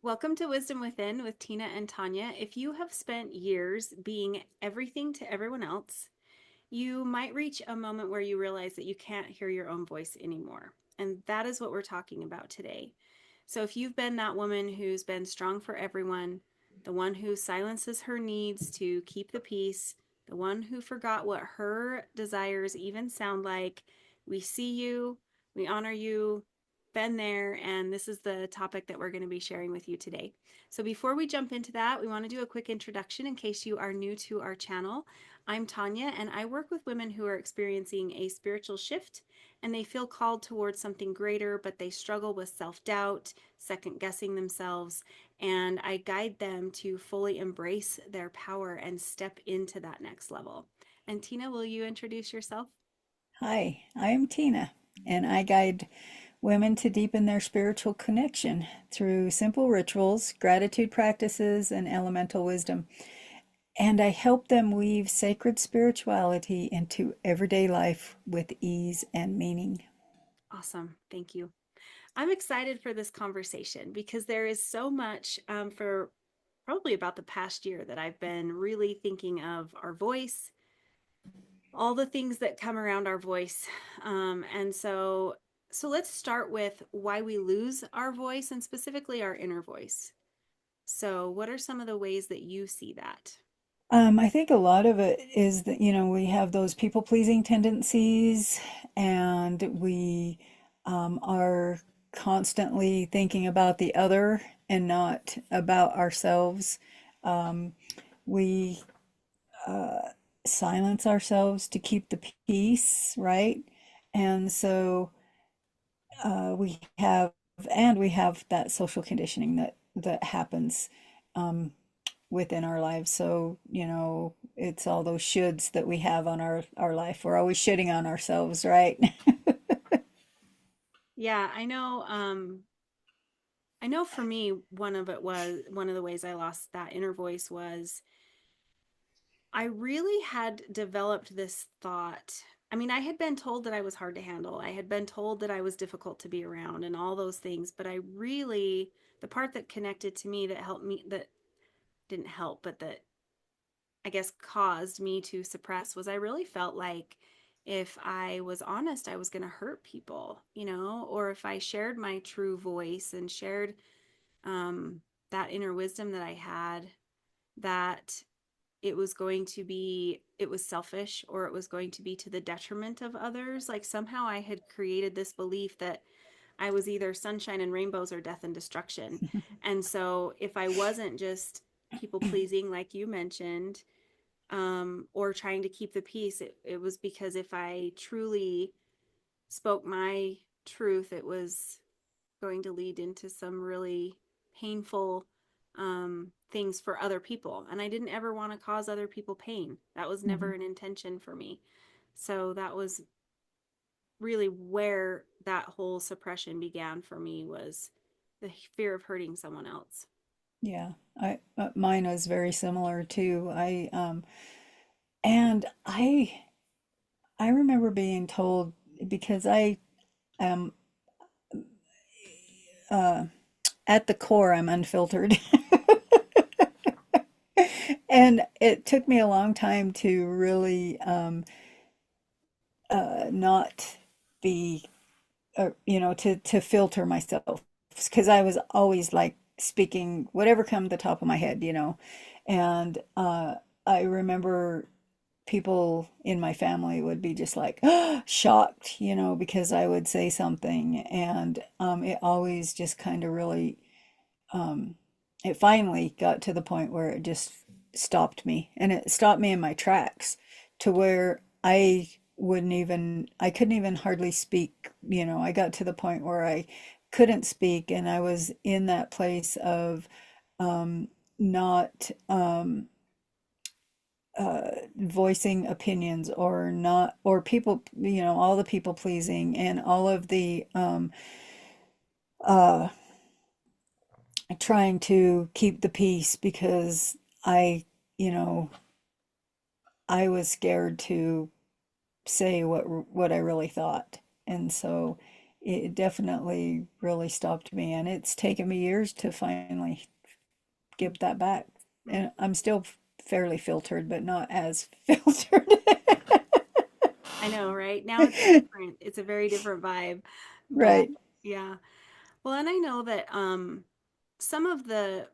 Welcome to Wisdom Within with Tina and Tanya. If you have spent years being everything to everyone else, you might reach a moment where you realize that you can't hear your own voice anymore. And that is what we're talking about today. So if you've been that woman who's been strong for everyone, the one who silences her needs to keep the peace, the one who forgot what her desires even sound like, we see you, we honor you, been there, and this is the topic that we're going to be sharing with you today. So before we jump into that, we want to do a quick introduction in case you are new to our channel. I'm Tanya, and I work with women who are experiencing a spiritual shift and they feel called towards something greater, but they struggle with self doubt, second guessing themselves. And I guide them to fully embrace their power and step into that next level. And Tina, will you introduce yourself? Hi, I'm Tina, and I guide women to deepen their spiritual connection through simple rituals, gratitude practices, and elemental wisdom. And I help them weave sacred spirituality into everyday life with ease and meaning. Awesome. Thank you. I'm excited for this conversation because there is so much for probably about the past year that I've been really thinking of our voice, all the things that come around our voice. And so let's start with why we lose our voice and specifically our inner voice. So, what are some of the ways that you see that? I think a lot of it is that, we have those people-pleasing tendencies, and we are constantly thinking about the other and not about ourselves. Um, we silence ourselves to keep the peace, right? And so we have, and we have that social conditioning that happens within our lives. So, it's all those shoulds that we have on our life. We're always shitting on ourselves, right? Yeah, I know. I know for me, one of the ways I lost that inner voice was I really had developed this thought. I mean, I had been told that I was hard to handle. I had been told that I was difficult to be around and all those things. But I really, the part that connected to me that helped me, that didn't help, but that I guess caused me to suppress was I really felt like if I was honest, I was going to hurt people, or if I shared my true voice and shared um, that inner wisdom that I had, that it was selfish or it was going to be to the detriment of others. Like somehow I had created this belief that I was either sunshine and rainbows or death and destruction. And so if I wasn't just people pleasing, like you mentioned, or trying to keep the peace, it was because if I truly spoke my truth, it was going to lead into some really painful things for other people. And I didn't ever want to cause other people pain. That was never Mhm. an intention for me. So that was really where that whole suppression began for me was the fear of hurting someone else. Yeah, I mine was very similar too. I remember being told, because I am uh, at the core, I'm unfiltered. And it took me a long time to really not be, to filter myself, because I was always like speaking whatever come to the top of my head, and I remember people in my family would be just like shocked, because I would say something, and it always just kind of really, um, it finally got to the point where it just stopped me, and it stopped me in my tracks, to where I couldn't even hardly speak. I got to the point where I couldn't speak, and I was in that place of not voicing opinions, or not, or people, all the people pleasing, and all of the uh trying to keep the peace, because I, you know, I was scared to say what I really thought. And so it definitely really stopped me, and it's taken me years to finally get that back. And Mhm. I'm still fairly filtered, but not as filtered. I know, right? Now it's different. It's a very different vibe. But Right. yeah. Well, and I know that some of the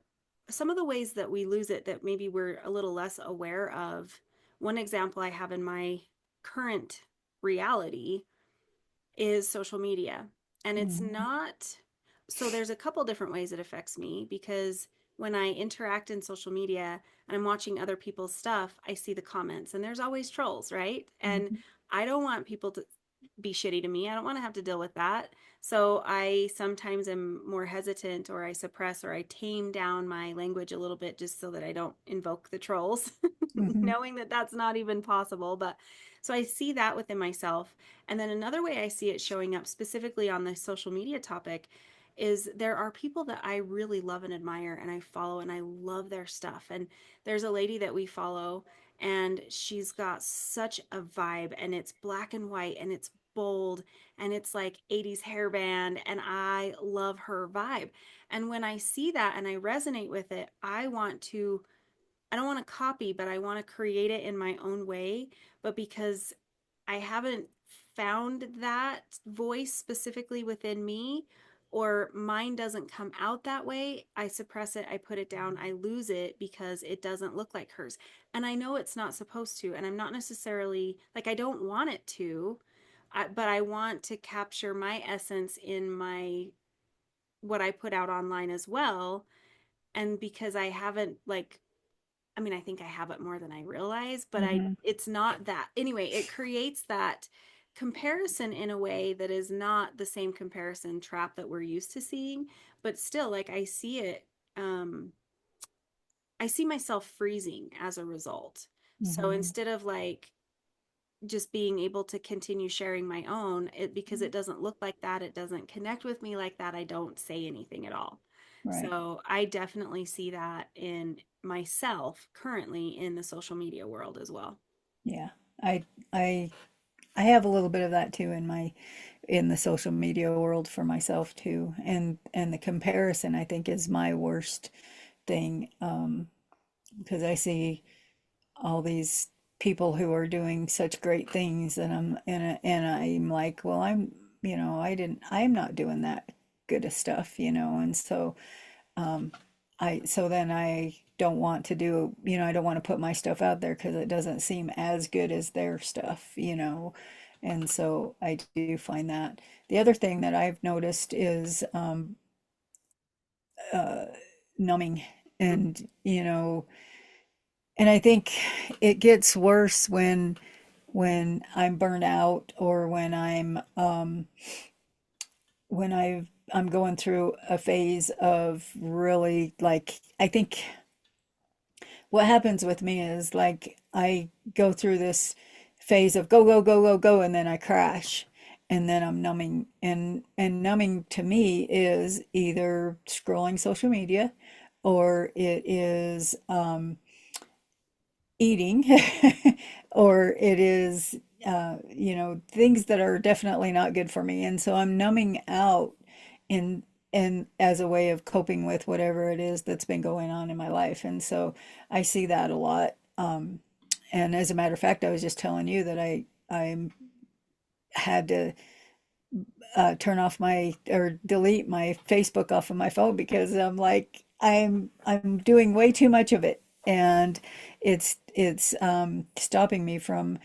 some of the ways that we lose it that maybe we're a little less aware of. One example I have in my current reality is social media. And it's Hmm. not, so there's a couple different ways it affects me because when I interact in social media and I'm watching other people's stuff, I see the comments and there's always trolls, right? And Hmm. I don't want people to be shitty to me. I don't want to have to deal with that. So I sometimes am more hesitant or I suppress or I tame down my language a little bit just so that I don't invoke the trolls, Hmm. knowing that that's not even possible. But so I see that within myself. And then another way I see it showing up specifically on the social media topic is there are people that I really love and admire and I follow and I love their stuff. And there's a lady that we follow and she's got such a vibe and it's black and white and it's bold and it's like 80s hairband and I love her vibe. And when I see that and I resonate with it, I don't want to copy, but I want to create it in my own way. But because I haven't found that voice specifically within me, or mine doesn't come out that way, I suppress it, I put it down, I lose it because it doesn't look like hers. And I know it's not supposed to, and I'm not necessarily like, I don't want it to, but I want to capture my essence in my what I put out online as well. And because I haven't like I mean, I think I have it more than I realize, but Hmm. it's not that. Anyway, it creates that comparison in a way that is not the same comparison trap that we're used to seeing, but still like um I see myself freezing as a result. So Hmm. instead of like just being able to continue sharing my own, it because it doesn't look like that, it doesn't connect with me like that, I don't say anything at all. Right. So I definitely see that in myself currently in the social media world as well. Yeah. I I I have a little bit of that too in the social media world for myself too. And the comparison I think is my worst thing, because I see all these people who are doing such great things and I'm like, well, I'm not doing that good of stuff, and so um so then I don't want to do, I don't want to put my stuff out there because it doesn't seem as good as their stuff. And so I do find that. The other thing that I've noticed is uh numbing. And and I think it gets worse when I'm burnt out, or I'm going through a phase of really, like, I think what happens with me is, like, I go through this phase of go, go, go, go, go, and then I crash. And then I'm numbing. And numbing to me is either scrolling social media, or it is eating, or it is things that are definitely not good for me. And so I'm numbing out in as a way of coping with whatever it is that's been going on in my life. And so I see that a lot. And as a matter of fact, I was just telling you that I had to turn off my or delete my Facebook off of my phone, because I'm like, I'm doing way too much of it, and it's stopping me from,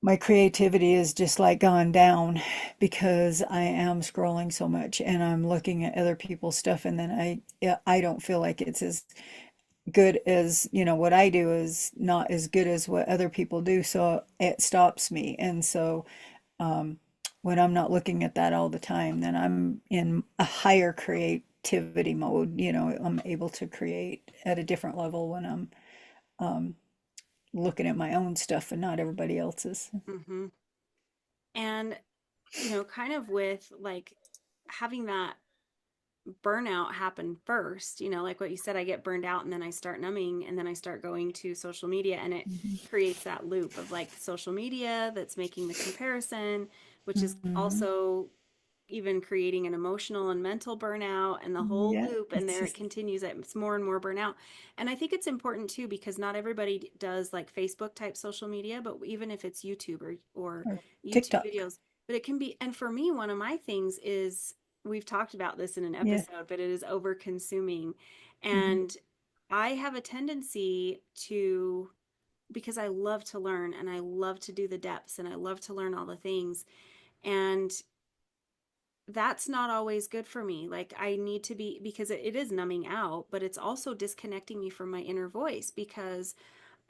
my creativity is just like gone down, because I am scrolling so much and I'm looking at other people's stuff, and then I don't feel like it's as good as, what I do is not as good as what other people do, so it stops me. And so um, when I'm not looking at that all the time, then I'm in a higher creativity mode. I'm able to create at a different level when I'm um, looking at my own stuff and not everybody else's. Hmm. And, kind of with like having that burnout happen first, like what you said, I get burned out and then I start numbing and then I start going to social media and it Mhm. creates that loop of like social media that's making the comparison, which is Mhm. also even creating an emotional and mental burnout and the whole Yeah, loop. And it's there it just continues. It's more and more burnout. And I think it's important too, because not everybody does like Facebook type social media, but even if it's YouTube or or YouTube TikTok. videos, but it can be, and for me, one of my things is, we've talked about this in an Yeah. episode, but it is over consuming. Hmm. And I have a tendency to, because I love to learn and I love to do the depths and I love to learn all the things. And that's not always good for me. Like I need to be, because it is numbing out, but it's also disconnecting me from my inner voice because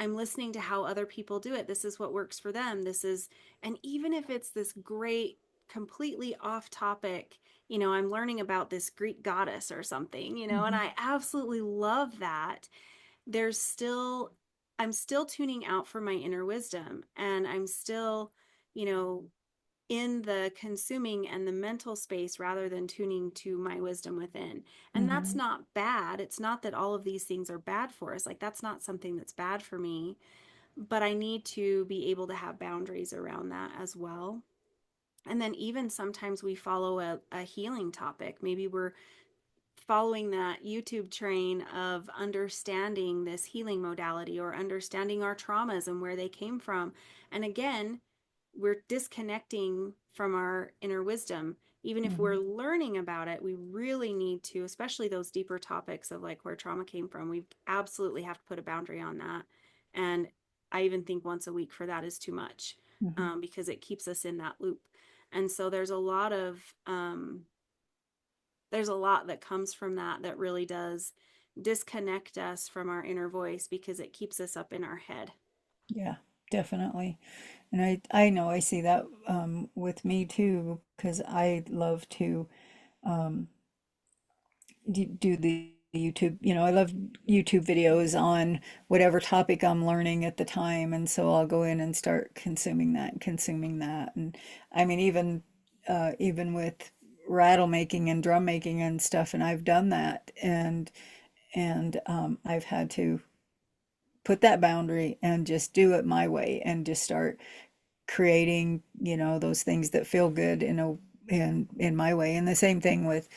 I'm listening to how other people do it. This is what works for them. This is, and even if it's this great, completely off topic, I'm learning about this Greek goddess or something, and Hmm. I absolutely love that. There's still, I'm still tuning out for my inner wisdom, and I'm still, you know, in the consuming and the mental space rather than tuning to my wisdom within. And that's Hmm. not bad. It's not that all of these things are bad for us. Like, that's not something that's bad for me, but I need to be able to have boundaries around that as well. And then, even sometimes we follow a healing topic. Maybe we're following that YouTube train of understanding this healing modality or understanding our traumas and where they came from. And again, we're disconnecting from our inner wisdom. Even if we're Hmm. learning about it, we really need to, especially those deeper topics of like where trauma came from, we absolutely have to put a boundary on that. And I even think once a week for that is too much, Hmm. because it keeps us in that loop. And so there's a lot that comes from that that really does disconnect us from our inner voice because it keeps us up in our head. Yeah, definitely. And I know I see that with me too, because I love to um, do the YouTube, I love YouTube videos on whatever topic I'm learning at the time. And so I'll go in and start consuming that and consuming that. And I mean, even with rattle making and drum making and stuff, and I've done that. And I've had to put that boundary and just do it my way and just start creating, those things that feel good in my way. And the same thing with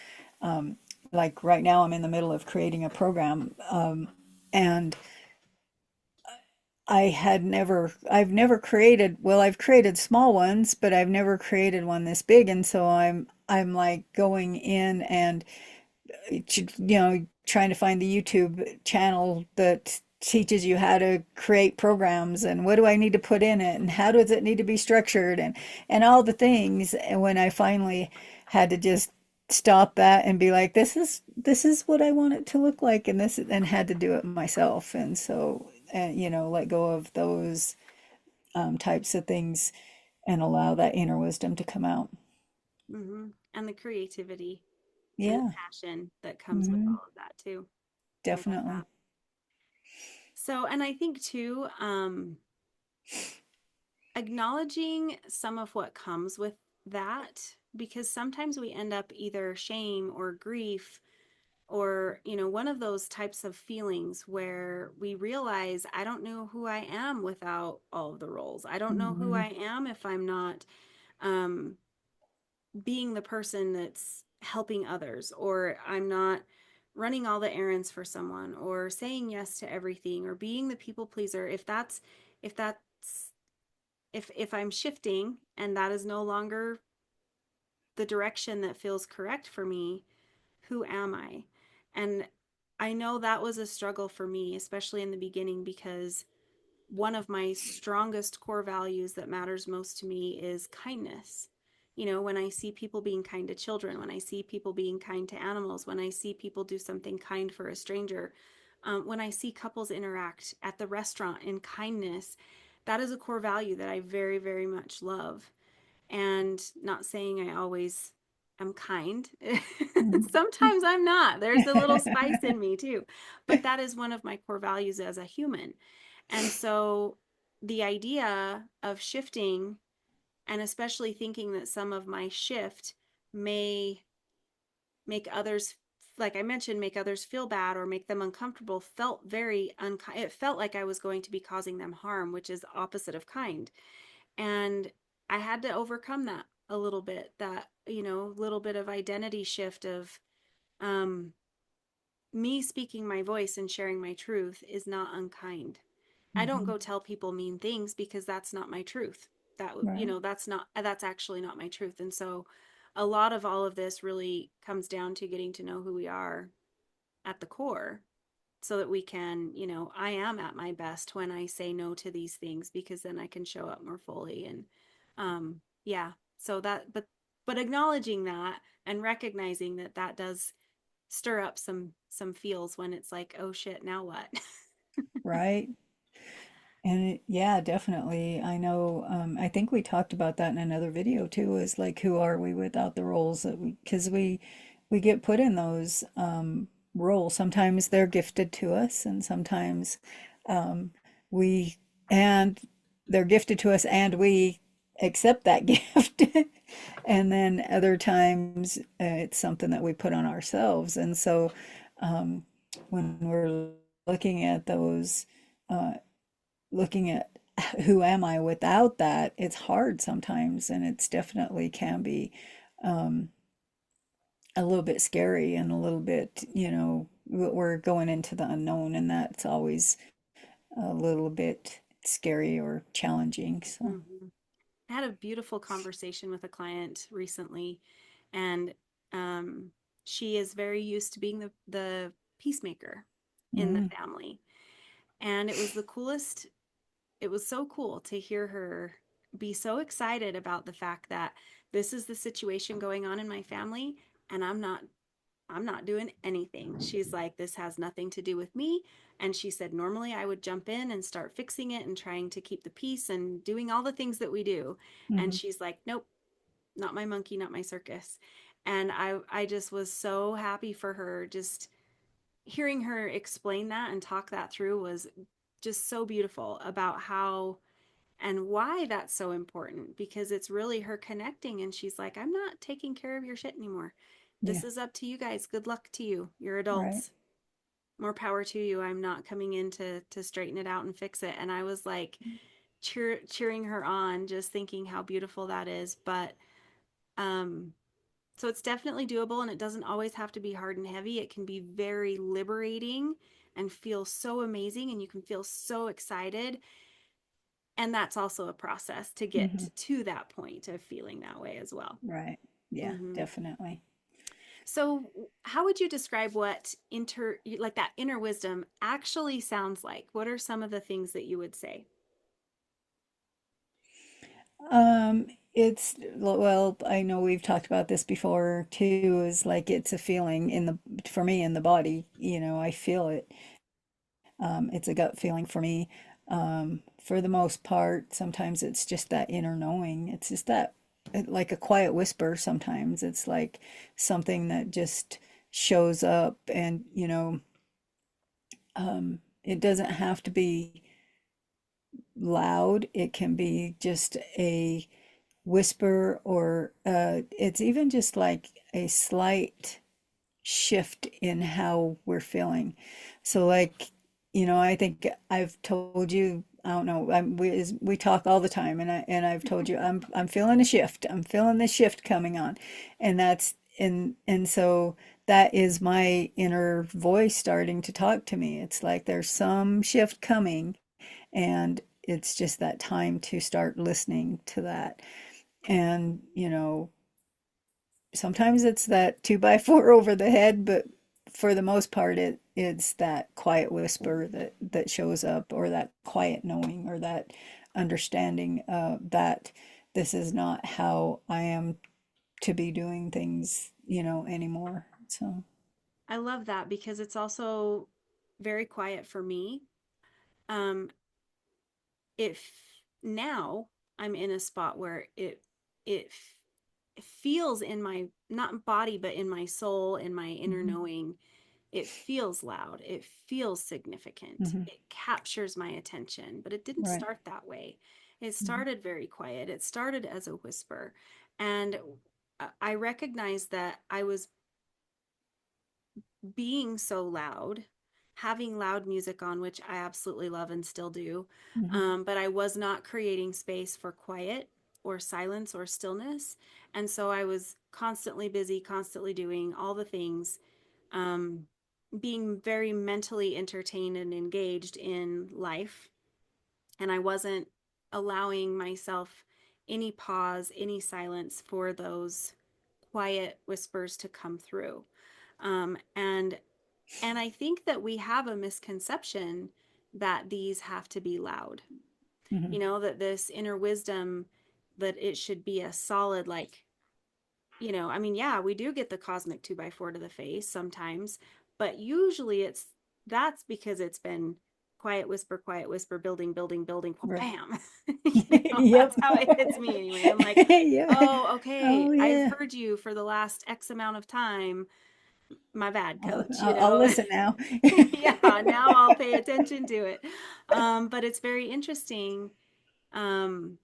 like right now I'm in the middle of creating a program, and I've never created, well, I've created small ones, but I've never created one this big. And so I'm like going in and trying to find the YouTube channel that teaches you how to create programs and what do I need to put in it and how does it need to be structured and all the things. And when I finally had to just stop that and be like, this is what I want it to look like, and had to do it myself. And so, let go of those types of things and allow that inner wisdom to come out. And the creativity and the Yeah. passion that comes with Hmm. all of that too. I love Definitely. that. So, and I think too, acknowledging some of what comes with that, because sometimes we end up either shame or grief or, one of those types of feelings where we realize I don't know who I am without all of the roles. I don't know who Hmm. I am if I'm not um, being the person that's helping others, or I'm not running all the errands for someone, or saying yes to everything, or being the people pleaser. If that's if I'm shifting and that is no longer the direction that feels correct for me, who am I? And I know that was a struggle for me, especially in the beginning, because one of my strongest core values that matters most to me is kindness. When I see people being kind to children, when I see people being kind to animals, when I see people do something kind for a stranger, when I see couples interact at the restaurant in kindness, that is a core value that I very, very much love. And not saying I always am kind. Sometimes I'm not. There's a little spice in me too. But that is one of my core values as a human. And so the idea of shifting, and especially thinking that some of my shift may make others, like I mentioned, make others feel bad or make them uncomfortable, felt very unkind. It felt like I was going to be causing them harm, which is opposite of kind. And I had to overcome that a little bit, that, little bit of identity shift of um, me speaking my voice and sharing my truth is not unkind. I don't Hmm. go tell people mean things because that's not my truth. Right. That's actually not my truth. And so a lot of all of this really comes down to getting to know who we are at the core so that we can, I am at my best when I say no to these things because then I can show up more fully. And yeah, so but acknowledging that and recognizing that that does stir up some feels when it's like, oh shit, now what? Right. And yeah, definitely. I know, I think we talked about that in another video too, is like, who are we without the roles that because we get put in those roles. Sometimes they're gifted to us, and sometimes um, we, and they're gifted to us, and we accept that gift. And then other times it's something that we put on ourselves. And so when we're looking at those, uh, looking at who am I without that, it's hard sometimes, and it's definitely can be um, a little bit scary and a little bit, we're going into the unknown, and that's always a little bit scary or challenging. So, Mm-hmm. I had a beautiful conversation with a client recently, and um, she is very used to being the peacemaker in the mm, family. And it was so cool to hear her be so excited about the fact that this is the situation going on in my family, and I'm not doing anything. She's like, this has nothing to do with me. And she said, normally I would jump in and start fixing it and trying to keep the peace and doing all the things that we do. And hmm, she's like, nope, not my monkey, not my circus. And I just was so happy for her. Just hearing her explain that and talk that through was just so beautiful about how and why that's so important, because it's really her connecting. And she's like, I'm not taking care of your shit anymore. yeah, This is up to you guys. Good luck to you. You're right, adults. More power to you. I'm not coming in to straighten it out and fix it. And I was like cheering her on, just thinking how beautiful that is. But um so it's definitely doable, and it doesn't always have to be hard and heavy. It can be very liberating and feel so amazing, and you can feel so excited. And that's also a process to hmm, get to that point of feeling that way as well. right, yeah, Hmm. definitely. So, how would you describe what like that inner wisdom actually sounds like? What are some of the things that you would say? Um, it's, well, I know we've talked about this before too, is like it's a feeling in the, for me, in the body, I feel it. It's a gut feeling for me. For the most part, sometimes it's just that inner knowing. It's just that, like a quiet whisper sometimes. It's like something that just shows up, and, it doesn't have to be loud. It can be just a whisper, or it's even just like a slight shift in how we're feeling. So like, I think I've told you, I don't know, we talk all the time, and I've told you I'm feeling a shift. I'm feeling this shift coming on. And that's and so that is my inner voice starting to talk to me. It's like there's some shift coming, and it's just that time to start listening to that. And, sometimes it's that two by four over the head, but for the most part, it's that quiet whisper that shows up, or that quiet knowing, or that understanding that this is not how I am to be doing things, anymore. So, I love that because it's also very quiet for me. Um, if now I'm in a spot where it feels in my not body but in my soul, in my inner hmm, knowing, it feels loud, it feels significant, hmm, it captures my attention. But it didn't right, start that way. It hmm, started very quiet, it started as a whisper. And I recognized that I was being so loud, having loud music on, which I absolutely love and still do. hmm, But I was not creating space for quiet. or silence or stillness. And so I was constantly busy, constantly doing all the things, um, being very mentally entertained and engaged in life. And I wasn't allowing myself any pause, any silence for those quiet whispers to come through. Um, and and I think that we have a misconception that these have to be loud. Hmm. That this inner wisdom, that it should be a solid, like, I mean, yeah, we do get the cosmic 2x4 to the face sometimes, but usually that's because it's been quiet whisper, building, building, building, Right. bam. Yep. That's how it hits me anyway. I'm like, Yeah. oh, okay, Oh, I've yeah. heard you for the last X amount of time. My bad, I'll, coach, I'll, I'll listen now. Yeah, now I'll pay attention to it. But it's very interesting, um,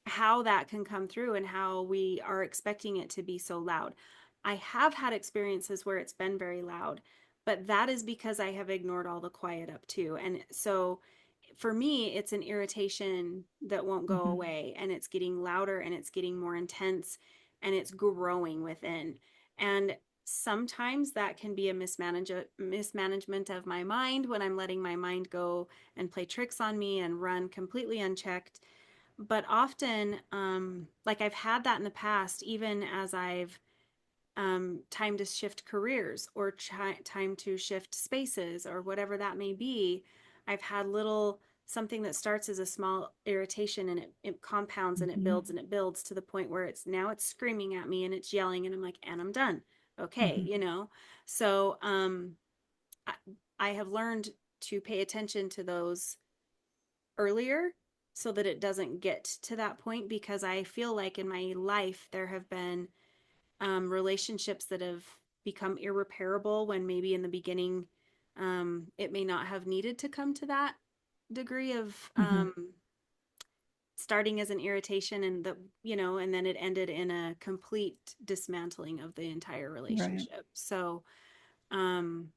how that can come through and how we are expecting it to be so loud. I have had experiences where it's been very loud, but that is because I have ignored all the quiet up too. And so for me, it's an irritation that won't go Hmm. away, and it's getting louder and it's getting more intense and it's growing within. And sometimes that can be a mismanagement of my mind when I'm letting my mind go and play tricks on me and run completely unchecked. But often, like I've had that in the past, even as I've time to shift careers or time to shift spaces or whatever that may be. I've had little something that starts as a small irritation, and it compounds and it Hmm. builds and it builds to the point where it's screaming at me and it's yelling, and I'm like, and I'm done. Okay, Hmm. So I, I have learned to pay attention to those earlier so that it doesn't get to that point, because I feel like in my life there have been relationships that have become irreparable when maybe in the beginning it may not have needed to come to that degree of Hmm. starting as an irritation, and then it ended in a complete dismantling of the entire Right. relationship. So um,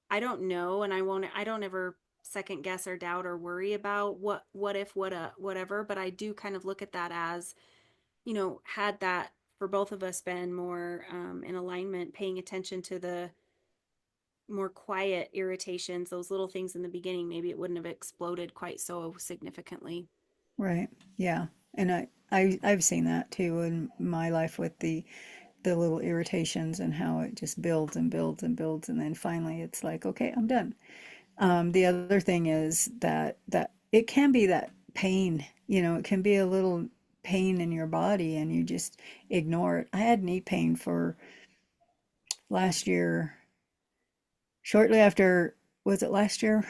I don't know, and I don't ever second guess or doubt or worry about what if, whatever, but I do kind of look at that as, had that for both of us been more in alignment, paying attention to the more quiet irritations, those little things in the beginning, maybe it wouldn't have exploded quite so significantly. Right. Yeah. And I've seen that too in my life with the little irritations and how it just builds and builds and builds, and then finally it's like, okay, I'm done. The other thing is that it can be that pain, it can be a little pain in your body and you just ignore it. I had knee pain for last year, shortly after, was it last year?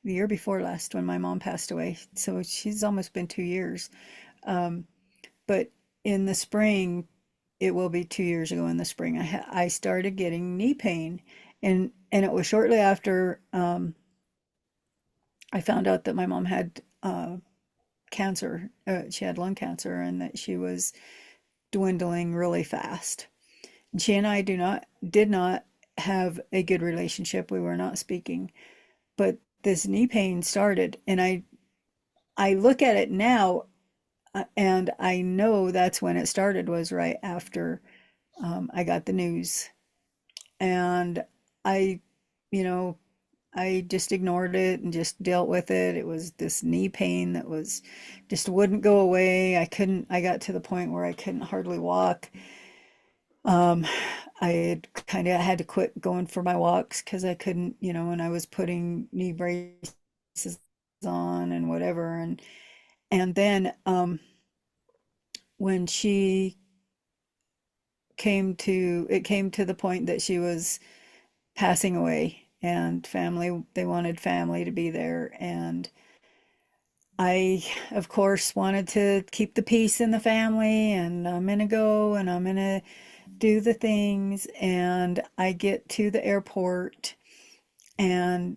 The year before last when my mom passed away. So she's almost been 2 years. Um, but in the spring, it will be 2 years ago in the spring, I started getting knee pain. And it was shortly after I found out that my mom had cancer. She had lung cancer and that she was dwindling really fast. And she and I did not have a good relationship. We were not speaking. But this knee pain started, and I look at it now, and I know that's when it started, was right after I got the news. And I, you know, I just ignored it and just dealt with it. It was this knee pain that was just wouldn't go away. I got to the point where I couldn't hardly walk. Um, I had kind of had to quit going for my walks because I couldn't, and I was putting knee braces on and whatever. And then when it came to the point that she was passing away, and they wanted family to be there. And I, of course, wanted to keep the peace in the family, and I'm gonna go and I'm gonna do the things. And I get to the airport and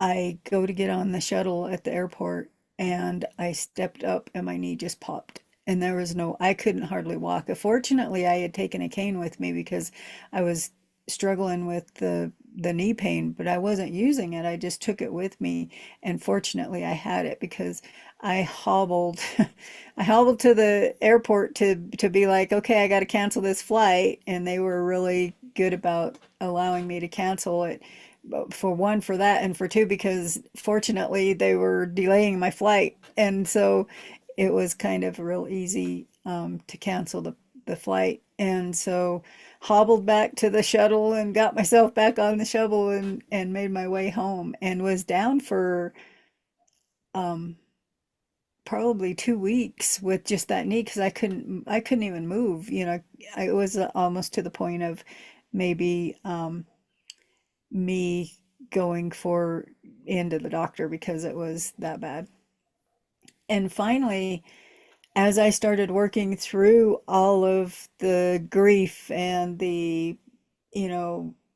I go to get on the shuttle at the airport, and I stepped up and my knee just popped. And I couldn't hardly walk. Fortunately, I had taken a cane with me because I was struggling with the knee pain, but I wasn't using it. I just took it with me, and fortunately I had it because I hobbled I hobbled to the airport to be like, okay, I got to cancel this flight, and they were really good about allowing me to cancel it. But for one, for that, and for two, because fortunately they were delaying my flight, and so it was kind of real easy to cancel the flight. And so hobbled back to the shuttle and got myself back on the shuttle and made my way home and was down for um, probably 2 weeks with just that knee because I couldn't even move. I was almost to the point of maybe me going for into the doctor because it was that bad. And finally, as I started working through all of the grief and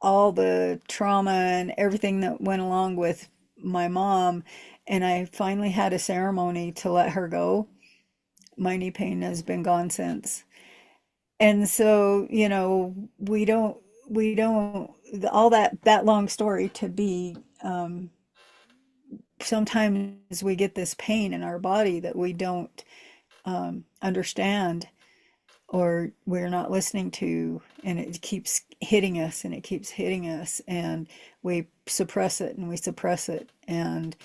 all the trauma and everything that went along with my mom, and I finally had a ceremony to let her go, my knee pain has been gone since. And so, we don't, all that long story to be, sometimes we get this pain in our body that we don't understand or we're not listening to, and it keeps hitting us and it keeps hitting us, and we suppress it and we suppress it. And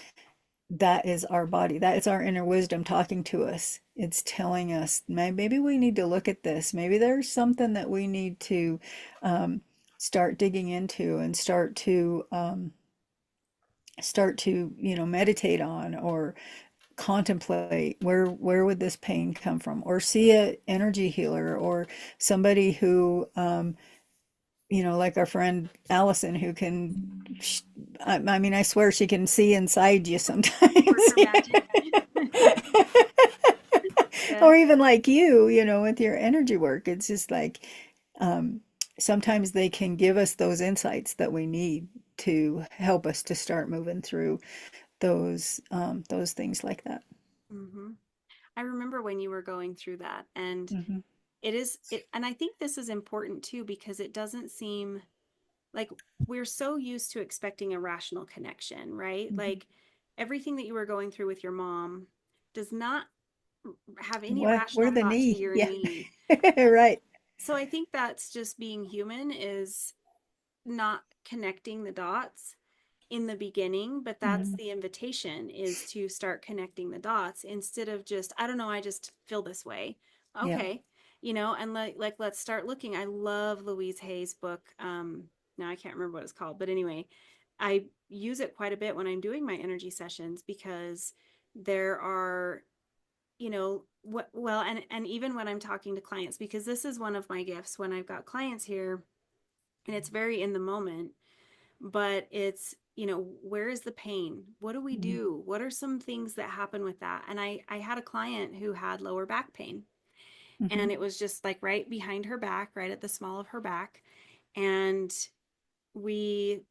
that is our body. That is our inner wisdom talking to us. It's telling us maybe we need to look at this. Maybe there's something that we need to um, start digging into and start to meditate on or contemplate where would this pain come from, or see a energy healer or somebody who like our friend Allison who can I mean I swear she can see inside you Work sometimes. her magic. Yeah. Or even like with your energy work, it's just like um sometimes they can give us those insights that we need to help us to start moving through those things like that. hmm I remember when you were going through that, and Hmm. and I think this is important too because it doesn't seem like we're so used to expecting a rational connection, right? Hmm. Like everything that you were going through with your mom does not have any Where rational the thought to knee? your Yeah. knee. And Right. so I think that's just being human, is not connecting the dots in the beginning, but that's Hmm. the invitation, is to start connecting the dots instead of just, I don't know, I just feel this way. Yeah. Okay. And like let's start looking. I love Louise Hay's book. Now I can't remember what it's called, but anyway, I use it quite a bit when I'm doing my energy sessions because there are, what, well, and even when I'm talking to clients, because this is one of my gifts when I've got clients here, and it's very in the moment, but it's, where is the pain? What do we Hmm. do? What are some things that happen with that? And I had a client who had lower back pain, Hmm. and it was just like right behind her back, right at the small of her back. And we,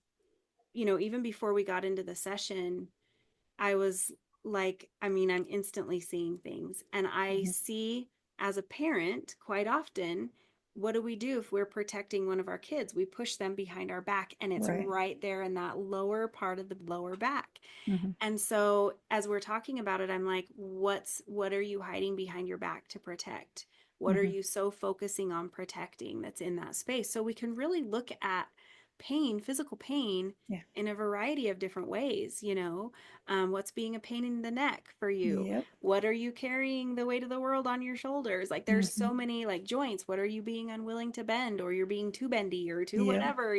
even before we got into the session, I was like, I mean, I'm instantly seeing things. And I Hmm. see, as a parent, quite often, what do we do if we're protecting one of our kids? We push them behind our back, and it's Right. right there in that lower part of the lower back. Hmm. And so as we're talking about it, I'm like, what are you hiding behind your back to protect? What are Hmm. you so focusing on protecting that's in that space? So we can really look at pain, physical pain, Yeah. in a variety of different ways. What's being a pain in the neck for you? Yep. What are you carrying the weight of the world on your shoulders? Like there's Hmm. so many like joints. What are you being unwilling to bend, or you're being too bendy or too Yep. whatever?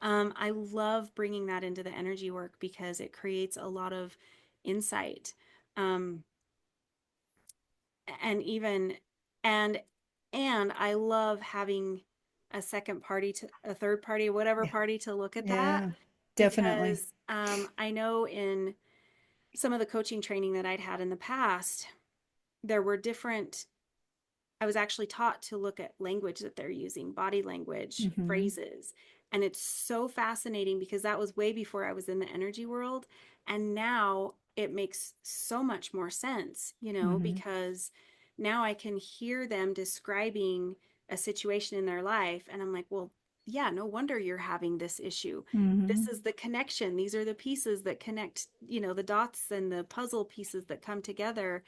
I love bringing that into the energy work because it creates a lot of insight. Um, and even, and, and I love having a second party, to a third party, whatever Yeah. party, to look at that, Yeah. Definitely. because I know in some of the coaching training that I'd had in the past, there were different, I was actually taught to look at language that they're using, body language, Hmm. phrases. And it's so fascinating because that was way before I was in the energy world. And now it makes so much more sense, Hmm. because now I can hear them describing a situation in their life. And I'm like, well, yeah, no wonder you're having this issue. This Hmm. is the connection. These are the pieces that connect, the dots and the puzzle pieces that come together.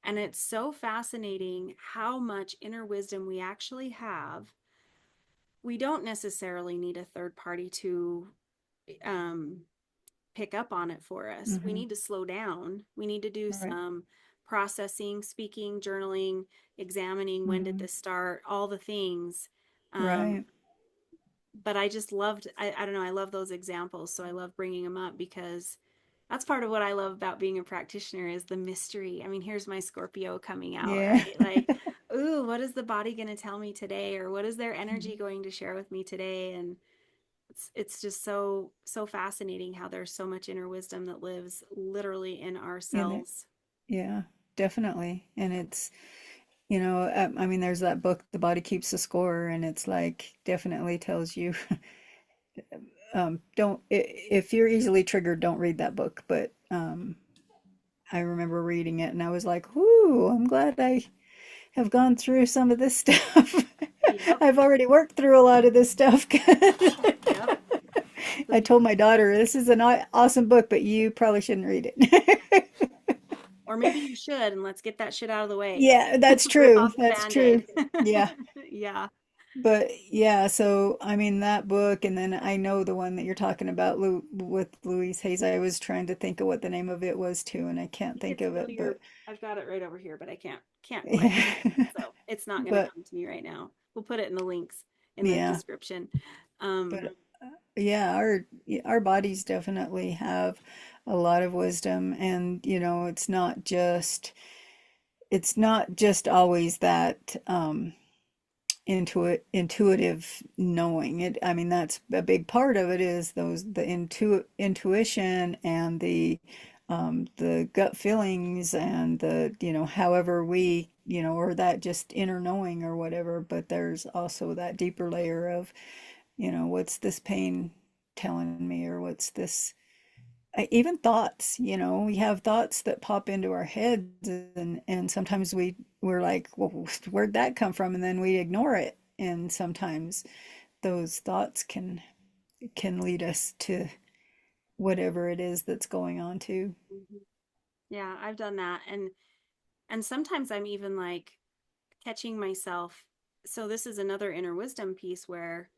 And it's so fascinating how much inner wisdom we actually have. We don't necessarily need a third party to um, pick up on it for us. We Hmm. need to slow down. We need to do Right. some processing, speaking, journaling, examining when did Hmm. this start, all the things. Um, Right. but I just loved, I don't know, I love those examples. So I love bringing them up because that's part of what I love about being a practitioner is the mystery. I mean, here's my Scorpio coming out, Yeah. right? Like, ooh, what is the body going to tell me today? Or what is their energy going to share with me today? And it's just so fascinating how there's so much inner wisdom that lives literally in our In it. cells. Yeah, definitely. And it's, I mean, there's that book, The Body Keeps the Score, and it's like definitely tells you, don't, if you're easily triggered, don't read that book. But I remember reading it and I was like, whoo, I'm glad I have gone through some of this stuff. Yep. I've already worked through a lot of this stuff. Yep. I told my daughter, this is an awesome book, but you probably shouldn't read it. Or maybe you should, and let's get that shit out of the way. Yeah, that's Rip true. off the That's true. band-aid. Yeah. Yeah. But yeah, so I mean that book, and then I know the one that you're talking about, with Louise Hayes. I was trying to think of what the name of it was too, and I I can't think think it's of it. familiar. But I've got it right over here, but I can't quite yeah, find it. So it's not going to but come to me right now. We'll put it in the links in the yeah, description. Um, but yeah, our bodies definitely have a lot of wisdom, and it's not just always that intuitive knowing it. I mean, that's a big part of it, is the intuition and the gut feelings, and the however we or that just inner knowing or whatever. But there's also that deeper layer of what's this pain telling me, or what's this. Even thoughts, we have thoughts that pop into our heads, and sometimes we're like, well, where'd that come from? And then we ignore it. And sometimes those thoughts can lead us to whatever it is that's going on too. mhm. Yeah, I've done that. And sometimes I'm even like catching myself. So this is another inner wisdom piece where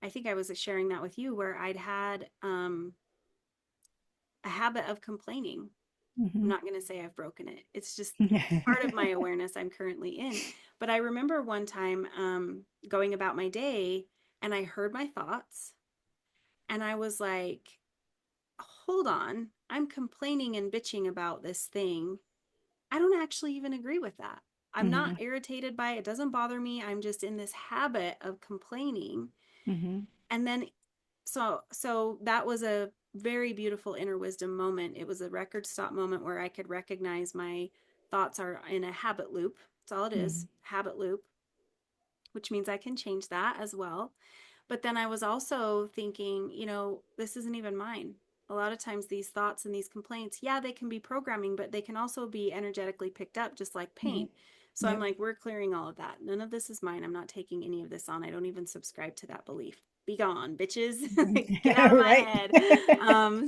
I think I was sharing that with you where I'd had a habit of complaining. I'm Hmm. not going to say I've broken it. It's just part of my awareness I'm currently in. But I remember one time going about my day and I heard my thoughts and I was like, hold on, I'm complaining and bitching about this thing. I don't actually even agree with that. I'm not Hmm. irritated by it. It doesn't bother me. I'm just in this habit of complaining. Hmm. And then so that was a very beautiful inner wisdom moment. It was a record stop moment where I could recognize my thoughts are in a habit loop. That's all it is, Hmm. habit loop, which means I can change that as well. But then I was also thinking, this isn't even mine. A lot of times, these thoughts and these complaints, yeah, they can be programming, but they can also be energetically picked up, just like Yep. pain. So I'm Yep. like, we're clearing all of that. None of this is mine. I'm not taking any of this on. I don't even subscribe to that belief. Be gone, bitches. Get out of my Right. head.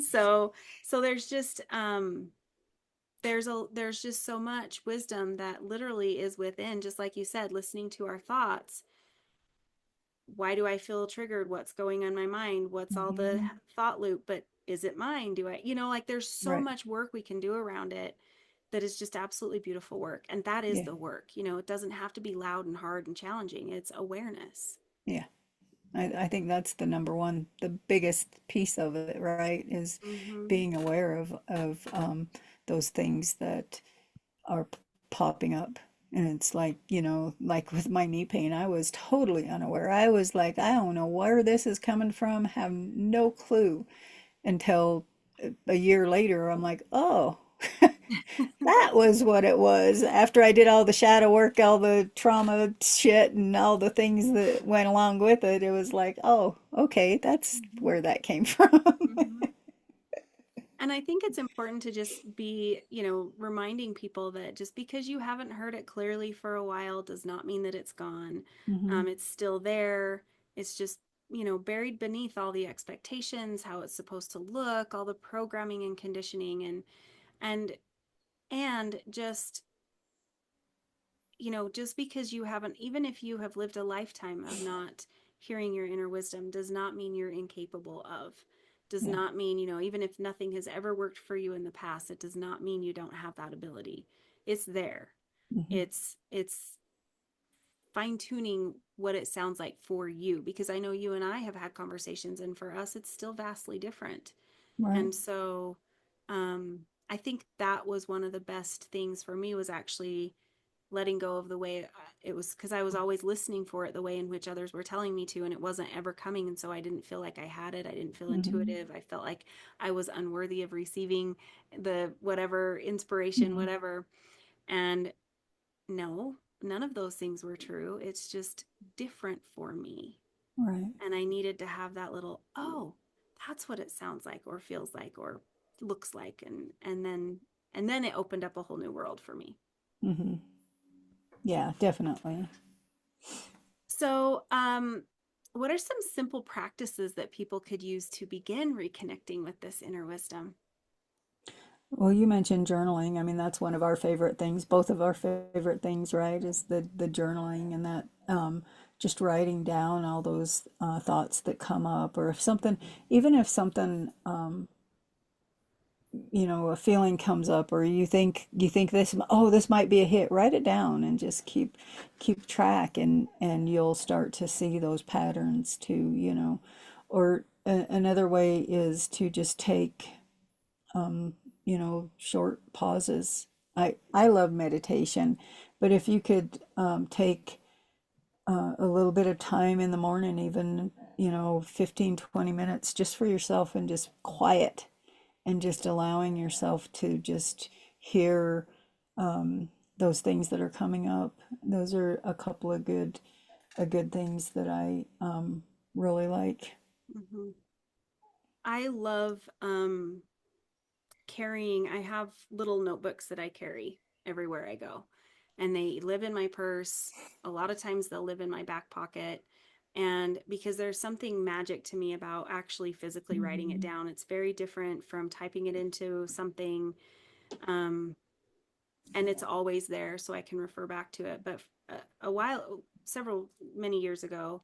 So there's just so much wisdom that literally is within, just like you said, listening to our thoughts. Why do I feel triggered? What's going on in my mind? What's all the Hmm. thought loop? But is it mine? Do I, like there's so Right. much work we can do around it that is just absolutely beautiful work. And that is Yeah. the work. It doesn't have to be loud and hard and challenging. It's awareness. Yeah. I think that's the number one, the biggest piece of it, right? Is Mm-hmm. being aware of those things that are popping up. And it's like, like with my knee pain, I was totally unaware. I was like, I don't know where this is coming from, have no clue, until a year later, I'm like, oh, that was what it was. After I did all the shadow work, all the trauma shit, and all the things that went along with it, it was like, oh, okay, that's Mm-hmm. where that came from. Mm-hmm. And I think it's important to just be, reminding people that just because you haven't heard it clearly for a while does not mean that it's gone. Hmm. It's still there. It's just, buried beneath all the expectations, how it's supposed to look, all the programming and conditioning, and and just, just because you haven't, even if you have lived a lifetime of not hearing your inner wisdom, does not mean you're incapable of, does Yeah. not mean, even if nothing has ever worked for you in the past, it does not mean you don't have that ability. It's there. Hmm. It's fine tuning what it sounds like for you, because I know you and I have had conversations, and for us it's still vastly different. Right. And so I think that was one of the best things for me, was actually letting go of the way it was, because I was always listening for it the way in which others were telling me to, and it wasn't ever coming. And so I didn't feel like I had it. I didn't feel Hmm. intuitive. I felt like I was unworthy of receiving the whatever inspiration, Hmm. whatever. And no, none of those things were true. It's just different for me. Right. And I needed to have that little, oh, that's what it sounds like or feels like or looks like. And then it opened up a whole new world for me. Hmm. Yeah, definitely. So, what are some simple practices that people could use to begin reconnecting with this inner wisdom? Well, you mentioned journaling. I mean, that's one of our favorite things, both of our favorite things, right? Is the journaling and that just writing down all those thoughts that come up, or if something, even if something, a feeling comes up, or you think this, oh, this might be a hit, write it down and just keep track, and you'll start to see those patterns too, Or another way is to just take short pauses. I love meditation, but if you could take a little bit of time in the morning, even, 15, 20 minutes just for yourself, and just quiet, and just allowing yourself to just hear those things that are coming up. Those are a couple of good things that I really like. Mm-hmm. I love carrying, I have little notebooks that I carry everywhere I go, and they live in my purse. A lot of times they'll live in my back pocket. And because there's something magic to me about actually physically writing it Mhm. down, it's very different from typing it into something. Um, and it's always there so I can refer back to it. But many years ago,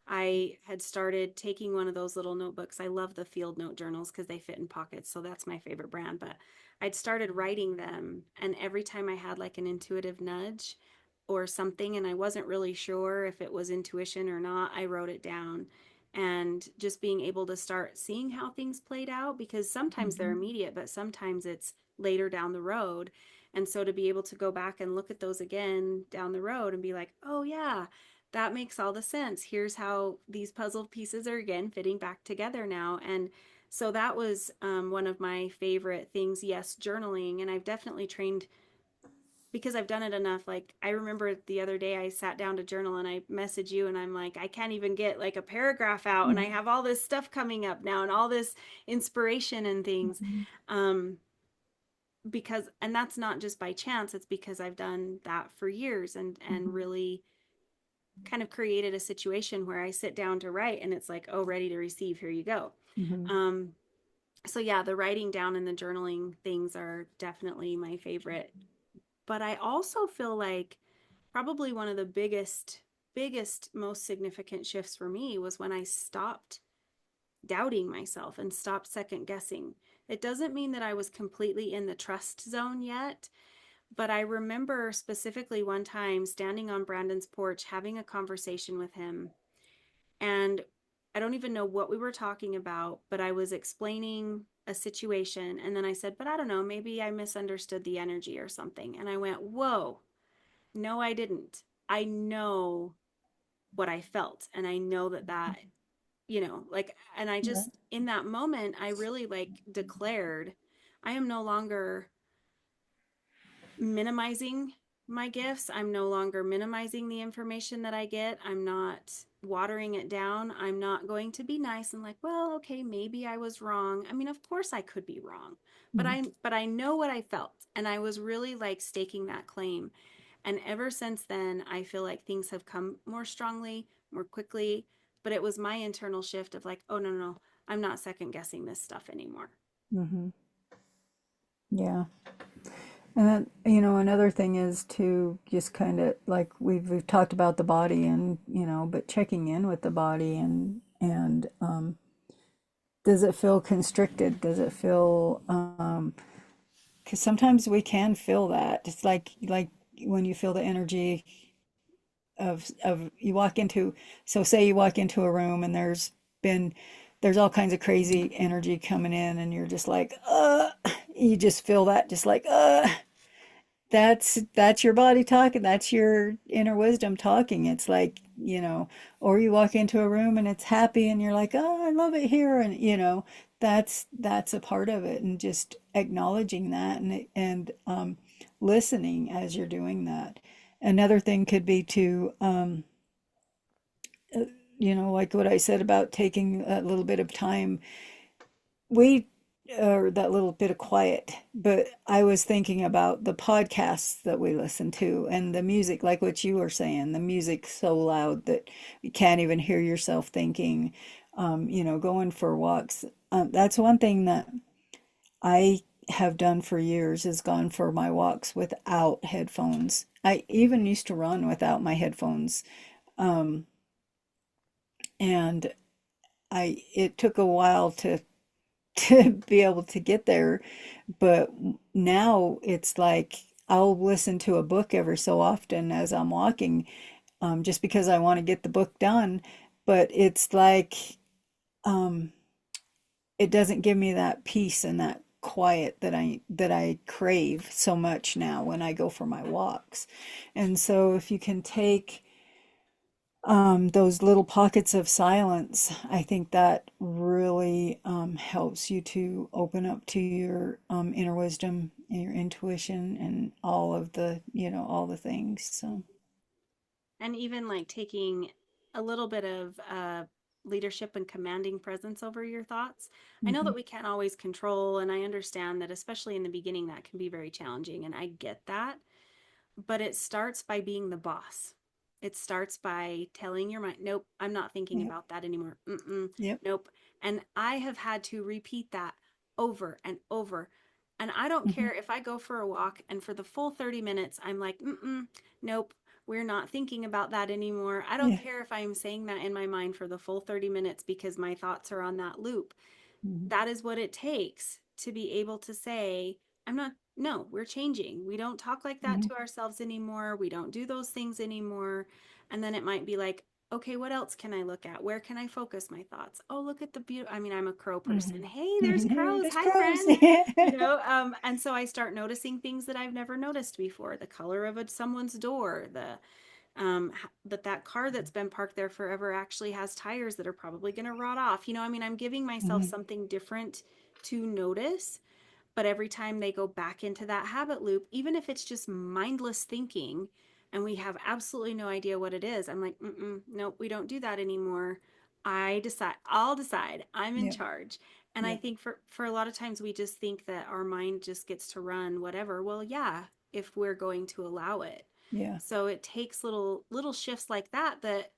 I had started taking one of those little notebooks. I love the field note journals because they fit in pockets. So that's my favorite brand. But I'd started writing them. And every time I had like an intuitive nudge or something, and I wasn't really sure if it was intuition or not, I wrote it down. And just being able to start seeing how things played out, because sometimes they're Mhm. immediate, but sometimes it's later down the road. And so to be able to go back and look at those again down the road and be like, oh, yeah, that makes all the sense. Here's how these puzzle pieces are again fitting back together now. And so that was one of my favorite things. Yes, journaling. And I've definitely trained, because I've done it enough. Like, I remember the other day I sat down to journal and I messaged you and I'm like, I can't even get like a paragraph out. And I Mhm. have all this stuff coming up now and all this inspiration and things. Mhm. Um, and that's not just by chance, it's because I've done that for years, and Mhm. really kind of created a situation where I sit down to write and it's like, oh, ready to receive, here you go. Mhm. um so yeah, the writing down and the journaling things are definitely my favorite. But I also feel like probably one of the biggest most significant shifts for me was when I stopped doubting myself and stopped second guessing. It doesn't mean that I was completely in the trust zone yet, but I remember specifically one time standing on Brandon's porch having a conversation with him. And I don't even know what we were talking about, but I was explaining a situation. And then I said, but I don't know, maybe I misunderstood the energy or something. And I went, whoa, no, I didn't. I know what I felt. And I know that, like, and I Right. just, in that moment, I really like declared, I am no longer minimizing my gifts. I'm no longer minimizing the information that I get. I'm not watering it down. I'm not going to be nice and like, well, okay, maybe I was wrong. I mean, of course I could be wrong. But Mhm. I know what I felt, and I was really like staking that claim. And ever since then, I feel like things have come more strongly, more quickly. but it was my internal shift of like, oh, no, no, no, I'm not second guessing this stuff anymore. Hmm. Yeah. And then, another thing is to just kind of like we've talked about the body and, but checking in with the body and does it feel constricted? Does it feel, because sometimes we can feel that. It's like when you feel the energy of you walk into, so say you walk into a room and been there's all kinds of crazy energy coming in and you're just like, you just feel that just like, that's your body talking, that's your inner wisdom talking. It's like, or you walk into a room and it's happy and you're like, oh, I love it here, and that's a part of it, and just acknowledging that and listening as you're doing that. Another thing could be to uh, like what I said about taking a little bit of time, we or that little bit of quiet. But I was thinking about the podcasts that we listen to and the music, like what you were saying, the music's so loud that you can't even hear yourself thinking. Going for walks. That's one thing that I have done for years, is gone for my walks without headphones. I even used to run without my headphones. Um, and it took a while to to be able to get there, but now it's like I'll listen to a book every so often as I'm walking, just because I want to get the book done. But it's like, um, it doesn't give me that peace and that quiet that I crave so much now when I go for my walks. And so if you can take those little pockets of silence, I think that really helps you to open up to your inner wisdom and your intuition and all the things. So, And even like taking a little bit of leadership and commanding presence over your thoughts. I know hmm, that we can't always control, and I understand that, especially in the beginning, that can be very challenging. And I get that. But it starts by being the boss. It starts by telling your mind, nope, I'm not thinking yep, about that anymore. Mm-mm, yep, nope. And I have had to repeat that over and over. And I don't hmm, care if I go for a walk and for the full 30 minutes, I'm like, mm-mm, nope, we're not thinking about that anymore. I don't yeah, care if I'm saying that in my mind for the full 30 minutes because my thoughts are on that loop. hmm, That is what it takes to be able to say, I'm not, no, we're changing. We don't talk like that hmm, to ourselves anymore. We don't do those things anymore. And then it might be like, okay, what else can I look at? Where can I focus my thoughts? Oh, look at the beauty. I mean, I'm a crow person. hmm, Hey, there's hmm. crows. There's Hi, crows. friend. And so I start noticing things that I've never noticed before. The color of someone's door, that car that's been parked there forever actually has tires that are probably going to rot off. I mean, I'm giving myself Hmm, something different to notice, but every time they go back into that habit loop, even if it's just mindless thinking and we have absolutely no idea what it is, I'm like, nope, we don't do that anymore. I'll decide. I'm in yep, charge. And I yep, think for a lot of times we just think that our mind just gets to run whatever. Well, yeah, if we're going to allow it. yeah, So it takes little shifts like that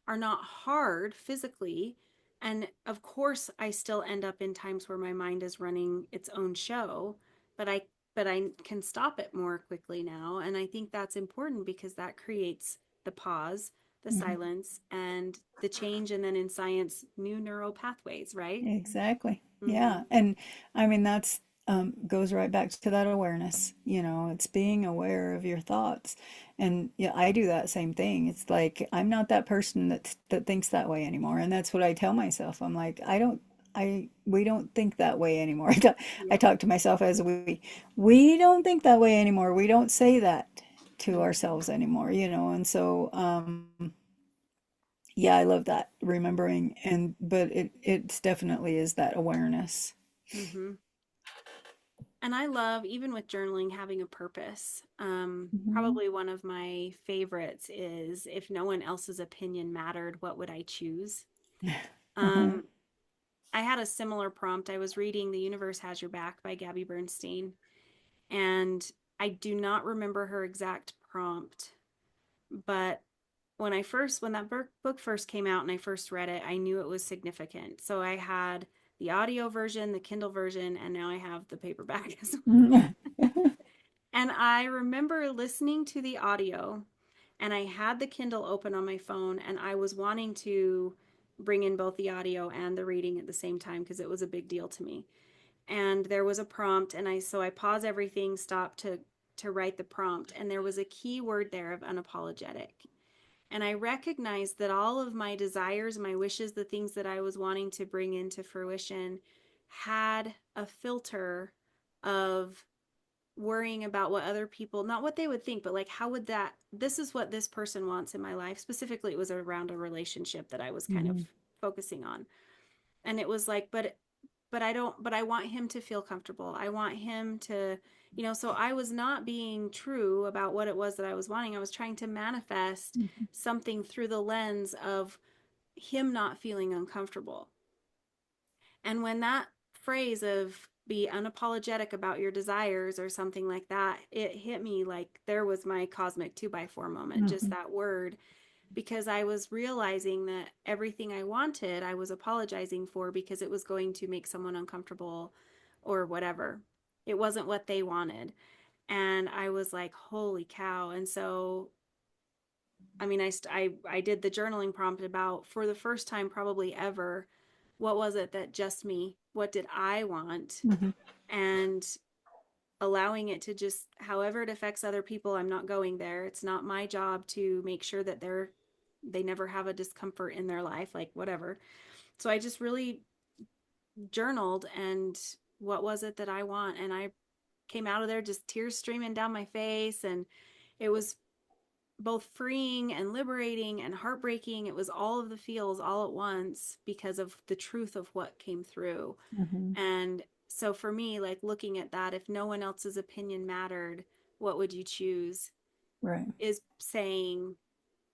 are not hard physically. And of course, I still end up in times where my mind is running its own show, but I can stop it more quickly now. And I think that's important because that creates the pause, the hmm, silence, and the change. And then in science, new neural pathways, right? exactly. Mm-hmm. Yeah. And I mean, that's goes right back to that awareness. It's being aware of your thoughts. And yeah, I do that same thing. It's like I'm not that person that thinks that way anymore. And that's what I tell myself. I'm like, we don't think that way anymore. I Yep. talk to myself as we don't think that way anymore. We don't say that to Mm-hmm. ourselves anymore, and so yeah, I love that remembering, but it's definitely is that awareness. Mm-hmm. And I love, even with journaling, having a purpose. Hmm. Probably one of my favorites is, if no one else's opinion mattered, what would I choose? Uh-huh. Um, I had a similar prompt. I was reading The Universe Has Your Back by Gabby Bernstein, and I do not remember her exact prompt, but when that book first came out and I first read it, I knew it was significant. So I had the audio version, the Kindle version, and now I have the paperback as well. And I remember listening to the audio, and I had the Kindle open on my phone, and I was wanting to bring in both the audio and the reading at the same time because it was a big deal to me. And there was a prompt, and I paused everything, stopped to write the prompt, and there was a key word there of unapologetic. And I recognized that all of my desires, my wishes, the things that I was wanting to bring into fruition had a filter of worrying about what other people, not what they would think, but like, how would that, this is what this person wants in my life. Specifically, it was around a relationship that I was kind of Mhm. focusing on. And it was like, but I want him to feel comfortable. I want him to, so I was not being true about what it was that I was wanting. I was trying to manifest Mhm. something through the lens of him not feeling uncomfortable. And when that phrase of be unapologetic about your desires or something like that, it hit me like there was my cosmic 2x4 moment, just Mhm. that word, because I was realizing that everything I wanted, I was apologizing for because it was going to make someone uncomfortable or whatever. It wasn't what they wanted. And I was like, holy cow. And so, I mean, I did the journaling prompt about, for the first time probably ever, what was it that just me? What did I want? Mhm. And allowing it to just, however it affects other people, I'm not going there. It's not my job to make sure that they never have a discomfort in their life, like whatever. So I just really journaled, and what was it that I want? And I came out of there just tears streaming down my face, and it was both freeing and liberating and heartbreaking. It was all of the feels all at once because of the truth of what came through. Mhm. And so for me, like looking at that, if no one else's opinion mattered, what would you choose? Right. Is saying,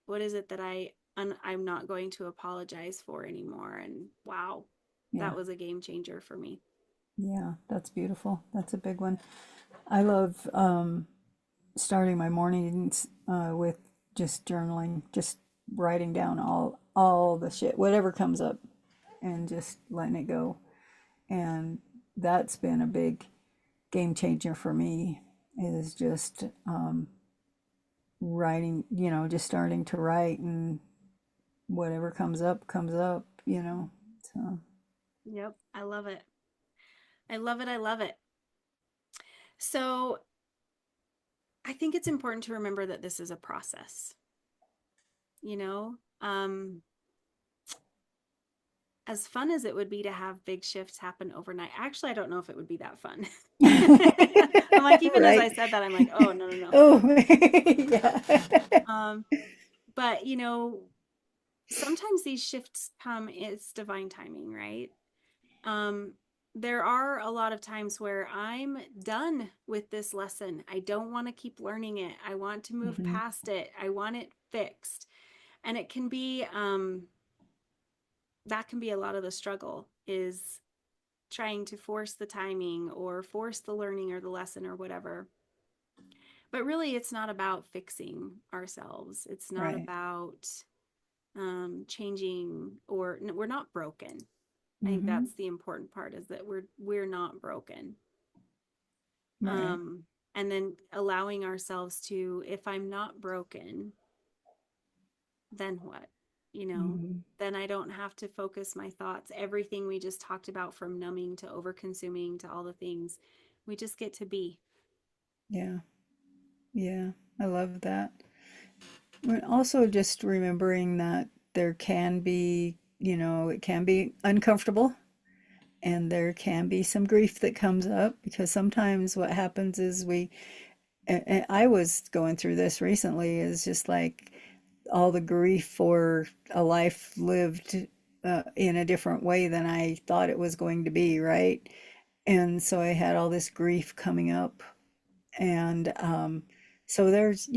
what is it that I'm not going to apologize for anymore? And wow, Yeah. that was a game changer for me. Yeah. That's beautiful. That's a big one. I love starting my mornings with just journaling, just writing down all the shit, whatever comes up, and just letting it go. And that's been a big game changer for me. Is just writing, just starting to write, and whatever comes up, So, Yep, I love it. I love it. I love it. So I think it's important to remember that this is a process, you know? As fun as it would be to have big shifts happen overnight, actually, I don't know if it would be that fun. I'm like, even as I right. said that, I'm like, oh, no, no, no. Oh, yeah. Um, but, sometimes these shifts come, it's divine timing, right? Um, there are a lot of times where I'm done with this lesson. I don't want to keep learning it. I want to move Hmm. past it. I want it fixed. And it can be, that can be a lot of the struggle, is trying to force the timing or force the learning or the lesson or whatever. But really, it's not about fixing ourselves. It's not Right. about changing, or no, we're not broken. I think Hmm. that's the important part, is that we're not broken. Right. Um, and then allowing ourselves to, if I'm not broken, then what? You know, Hmm. then I don't have to focus my thoughts. Everything we just talked about, from numbing to over consuming to all the things, we just get to be. Yeah. Yeah. I love that. But also just remembering that there can be, it can be uncomfortable, and there can be some grief that comes up, because sometimes what happens is and I was going through this recently, is just like all the grief for a life lived in a different way than I thought it was going to be, right? And so I had all this grief coming up. And so there's,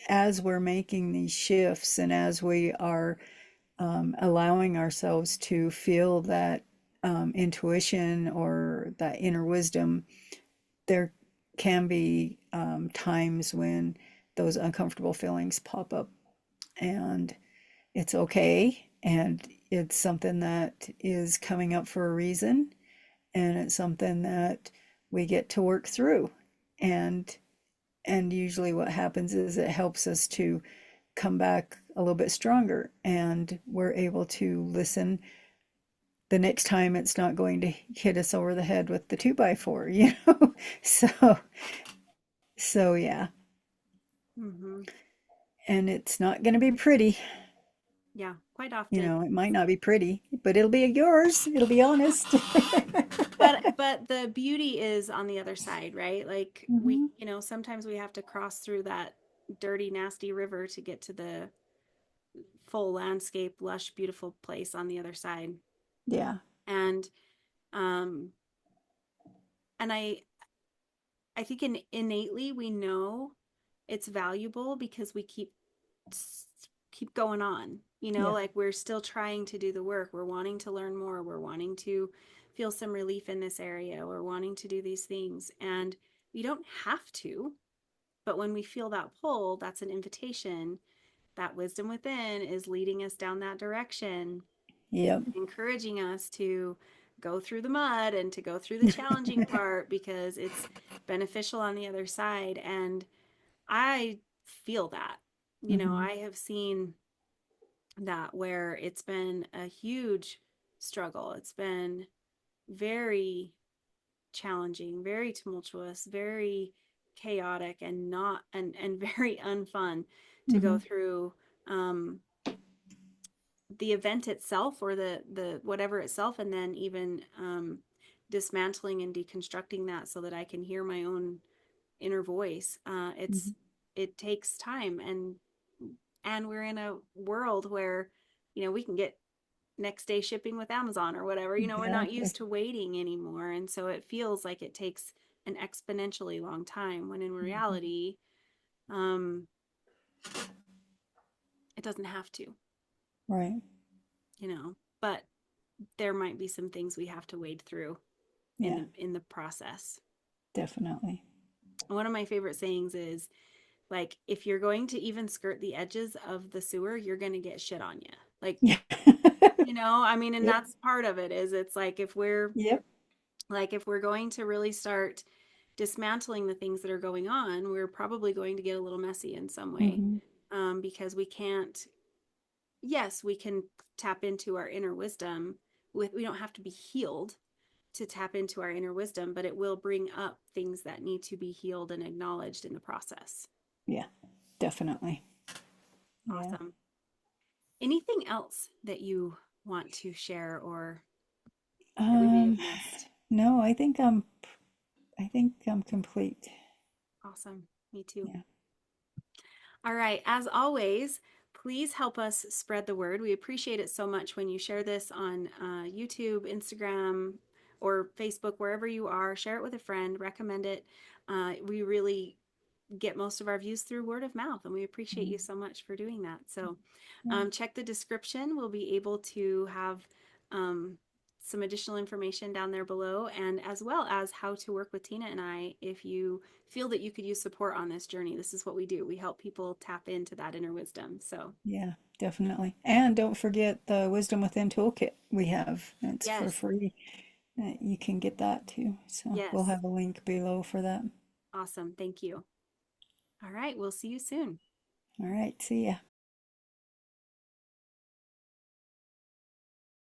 as we're making these shifts, and as we are allowing ourselves to feel that intuition or that inner wisdom, there can be times when those uncomfortable feelings pop up. and it's okay. And it's something that is coming up for a reason. And it's something that we get to work through. And and usually what happens is it helps us to come back a little bit stronger, and we're able to listen the next time. It's not going to hit us over the head with the 2x4, you know. So yeah. Mm-hmm. And it's not going to be pretty. Yeah, quite You often. know, it might not be pretty, but it'll be yours. It'll be honest. But the beauty is on the other side, right? Like we, Hmm. sometimes we have to cross through that dirty, nasty river to get to the full landscape, lush, beautiful place on the other side. Yeah. And um and I think innately we know it's valuable because we keep going on. Yeah. Like we're still trying to do the work. We're wanting to learn more. We're wanting to feel some relief in this area. We're wanting to do these things. And we don't have to, but when we feel that pull, that's an invitation. That wisdom within is leading us down that direction, Yep. encouraging us to go through the mud and to go through the challenging part because it's beneficial on the other side. And I feel that. Hmm. I have seen that where it's been a huge struggle. It's been very challenging, very tumultuous, very chaotic, and not and very unfun to go Hmm. through um the event itself, or the whatever itself, and then even dismantling and deconstructing that so that I can hear my own inner voice. Hmm. It takes time, and we're in a world where we can get next day shipping with Amazon or whatever. We're not Exactly. used to waiting anymore, and so it feels like it takes an exponentially long time when in Hmm. reality, um, it doesn't have to. Right. But there might be some things we have to wade through in Yeah, the process. definitely. One of my favorite sayings is, like, if you're going to even skirt the edges of the sewer, you're going to get shit on you. Like, Yeah. I mean, and Yep. that's part of it. Is it's Yep. like if we're going to really start dismantling the things that are going on, we're probably going to get a little messy in some way, Hmm. because we can't. Yes, we can tap into our inner wisdom. We don't have to be healed to tap into our inner wisdom, but it will bring up things that need to be healed and acknowledged in the process. Yeah, definitely. Yeah. Awesome. Anything else that you want to share or that we may Um, have missed? no, I think I'm complete. Awesome. Me too. Yeah. All right. As always, please help us spread the word. We appreciate it so much when you share this on YouTube, Instagram, or Facebook, wherever you are. Share it with a friend, recommend it. We really get most of our views through word of mouth, and we appreciate you Mhm. so much for doing that. So, Yeah. check the description. We'll be able to have um, some additional information down there below, and as well as how to work with Tina and I if you feel that you could use support on this journey. This is what we do. We help people tap into that inner wisdom. So, Yeah, definitely. And don't forget the Wisdom Within toolkit we have. It's for yes, free. You can get that too. So we'll yes. have a link below for that. Awesome. Thank you. All right. We'll see you soon. All right, see ya.